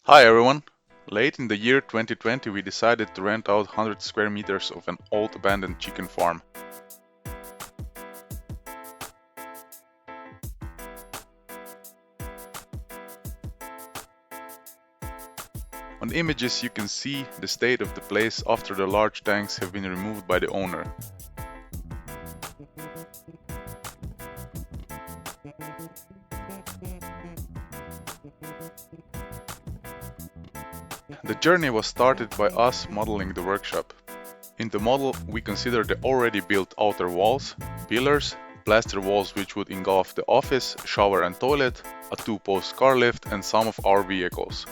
Hi everyone! Late in the year 2020 we decided to rent out 100 square meters of an old abandoned chicken farm. On images you can see the state of the place after the large tanks have been removed by the owner. The journey was started by us modeling the workshop. In the model we consider the already built outer walls, pillars, plaster walls which would engulf the office, shower and toilet, a 2-post car lift and some of our vehicles.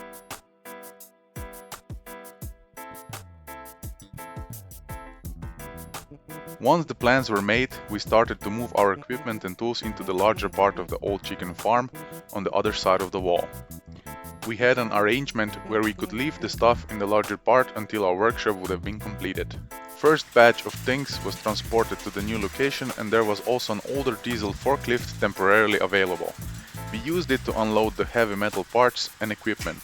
Once the plans were made, we started to move our equipment and tools into the larger part of the old chicken farm on the other side of the wall. We had an arrangement where we could leave the stuff in the larger part until our workshop would have been completed. First batch of things was transported to the new location and there was also an older diesel forklift temporarily available. We used it to unload the heavy metal parts and equipment.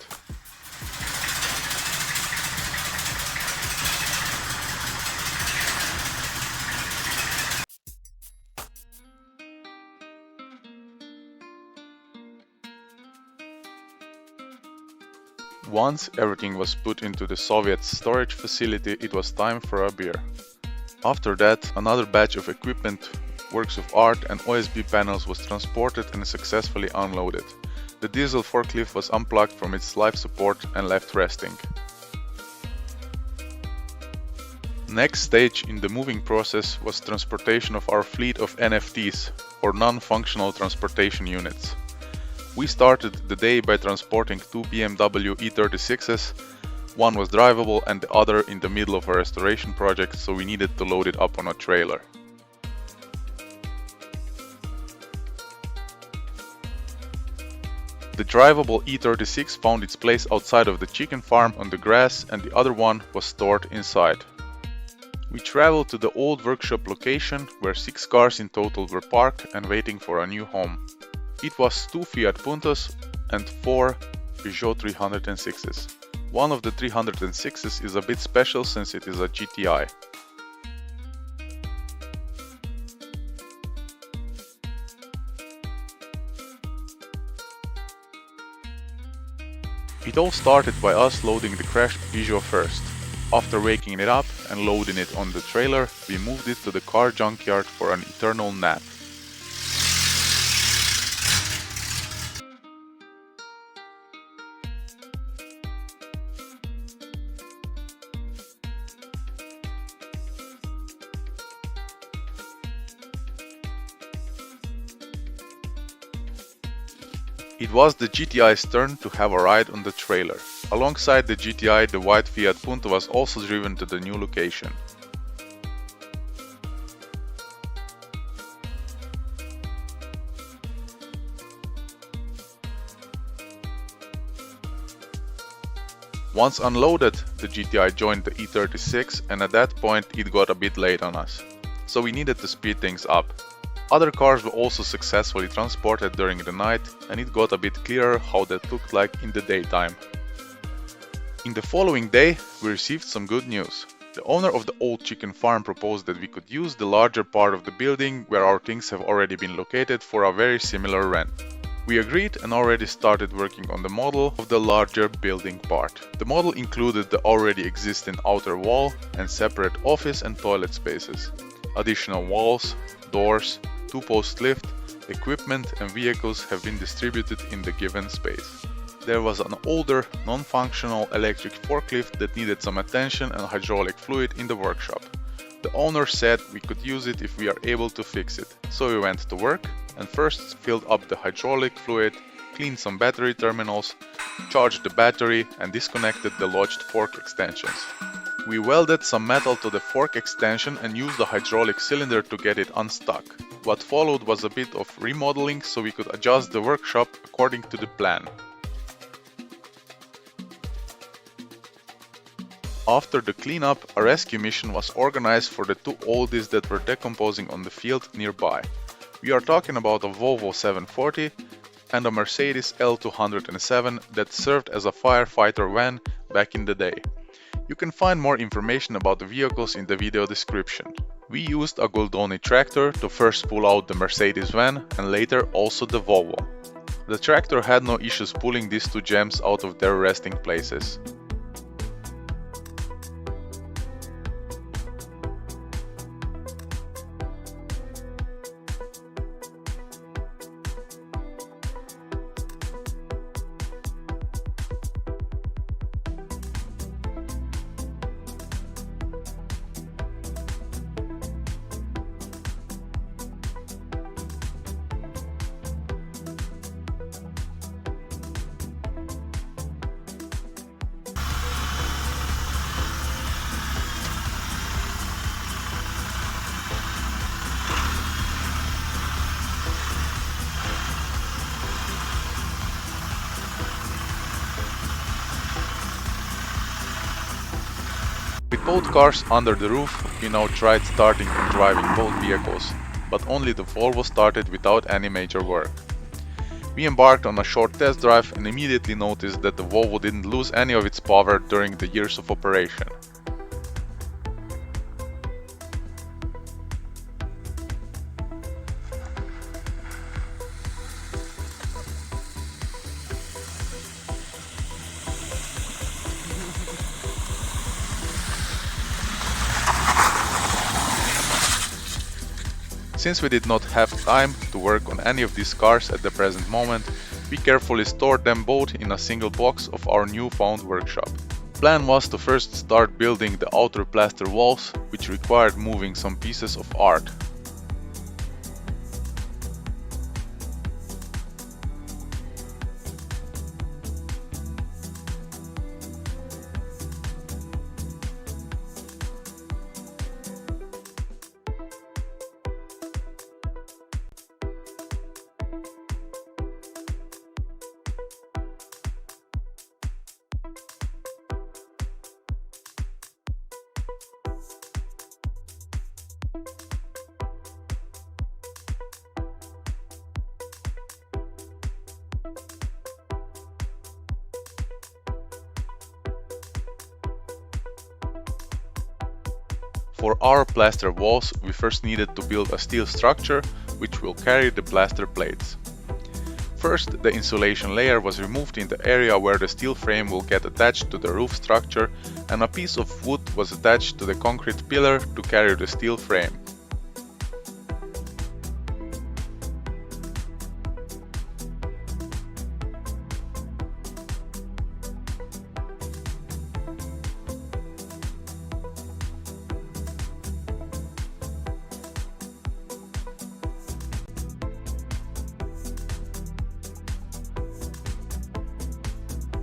Once everything was put into the Soviet storage facility, it was time for a beer. After that, another batch of equipment, works of art and OSB panels was transported and successfully unloaded. The diesel forklift was unplugged from its life support and left resting. Next stage in the moving process was transportation of our fleet of NFTs, or non-functional transportation units. We started the day by transporting 2 BMW E36s. One was drivable and the other in the middle of a restoration project, so we needed to load it up on a trailer. The drivable E36 found its place outside of the chicken farm on the grass and the other one was stored inside. We traveled to the old workshop location where 6 cars in total were parked and waiting for a new home. It was 2 Fiat Puntos and 4 Peugeot 306s. One of the 306s is a bit special since it is a GTI. It all started by us loading the crashed Peugeot first. After waking it up and loading it on the trailer, we moved it to the car junkyard for an eternal nap. It was the GTI's turn to have a ride on the trailer. Alongside the GTI, the white Fiat Punto was also driven to the new location. Once unloaded, the GTI joined the E36 and at that point it got a bit late on us. So we needed to speed things up. Other cars were also successfully transported during the night and it got a bit clearer how that looked like in the daytime. In the following day, we received some good news. The owner of the old chicken farm proposed that we could use the larger part of the building where our things have already been located for a very similar rent. We agreed and already started working on the model of the larger building part. The model included the already existing outer wall and separate office and toilet spaces. Additional walls, doors, 2-post lift, equipment and vehicles have been distributed in the given space. There was an older, non-functional electric forklift that needed some attention and hydraulic fluid in the workshop. The owner said we could use it if we are able to fix it, so we went to work and first filled up the hydraulic fluid, cleaned some battery terminals, charged the battery and disconnected the lodged fork extensions. We welded some metal to the fork extension and used the hydraulic cylinder to get it unstuck. What followed was a bit of remodeling so we could adjust the workshop according to the plan. After the cleanup, a rescue mission was organized for the 2 oldies that were decomposing on the field nearby. We are talking about a Volvo 740 and a Mercedes L207 that served as a firefighter van back in the day. You can find more information about the vehicles in the video description. We used a Goldoni tractor to first pull out the Mercedes van and later also the Volvo. The tractor had no issues pulling these two gems out of their resting places. With both cars under the roof, we now tried starting and driving both vehicles, but only the Volvo started without any major work. We embarked on a short test drive and immediately noticed that the Volvo didn't lose any of its power during the years of operation. Since we did not have time to work on any of these cars at the present moment, we carefully stored them both in a single box of our newfound workshop. Plan was to first start building the outer plaster walls, which required moving some pieces of art. For our plaster walls, we first needed to build a steel structure which will carry the plaster plates. First, the insulation layer was removed in the area where the steel frame will get attached to the roof structure, and a piece of wood was attached to the concrete pillar to carry the steel frame.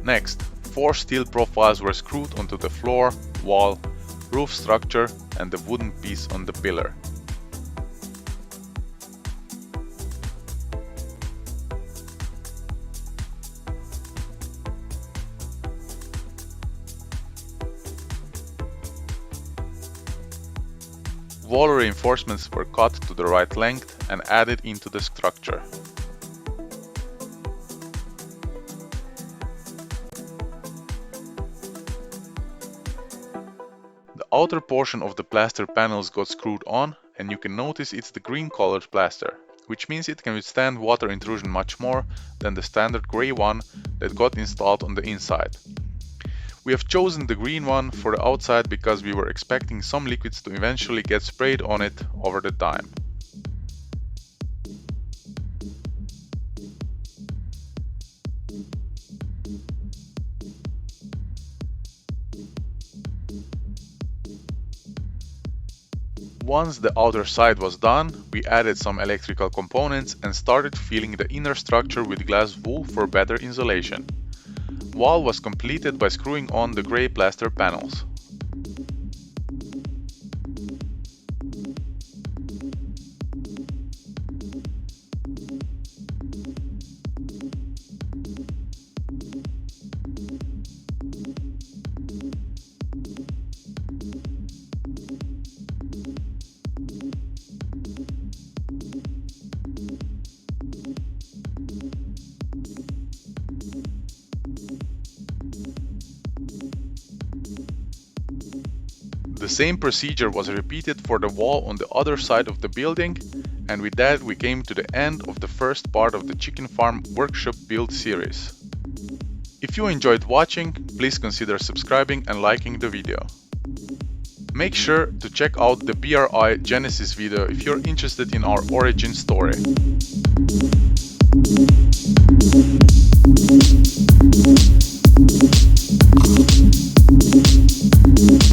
Next, 4 steel profiles were screwed onto the floor, wall, roof structure and the wooden piece on the pillar. Wall reinforcements were cut to the right length and added into the structure. The outer portion of the plaster panels got screwed on, and you can notice it's the green colored plaster, which means it can withstand water intrusion much more than the standard grey one that got installed on the inside. We have chosen the green one for the outside because we were expecting some liquids to eventually get sprayed on it over the time. Once the outer side was done, we added some electrical components and started filling the inner structure with glass wool for better insulation. Wall was completed by screwing on the grey plaster panels. The same procedure was repeated for the wall on the other side of the building, and with that we came to the end of the first part of the chicken farm workshop build series. If you enjoyed watching, please consider subscribing and liking the video. Make sure to check out the BRI Genesis video if you're interested in our origin story.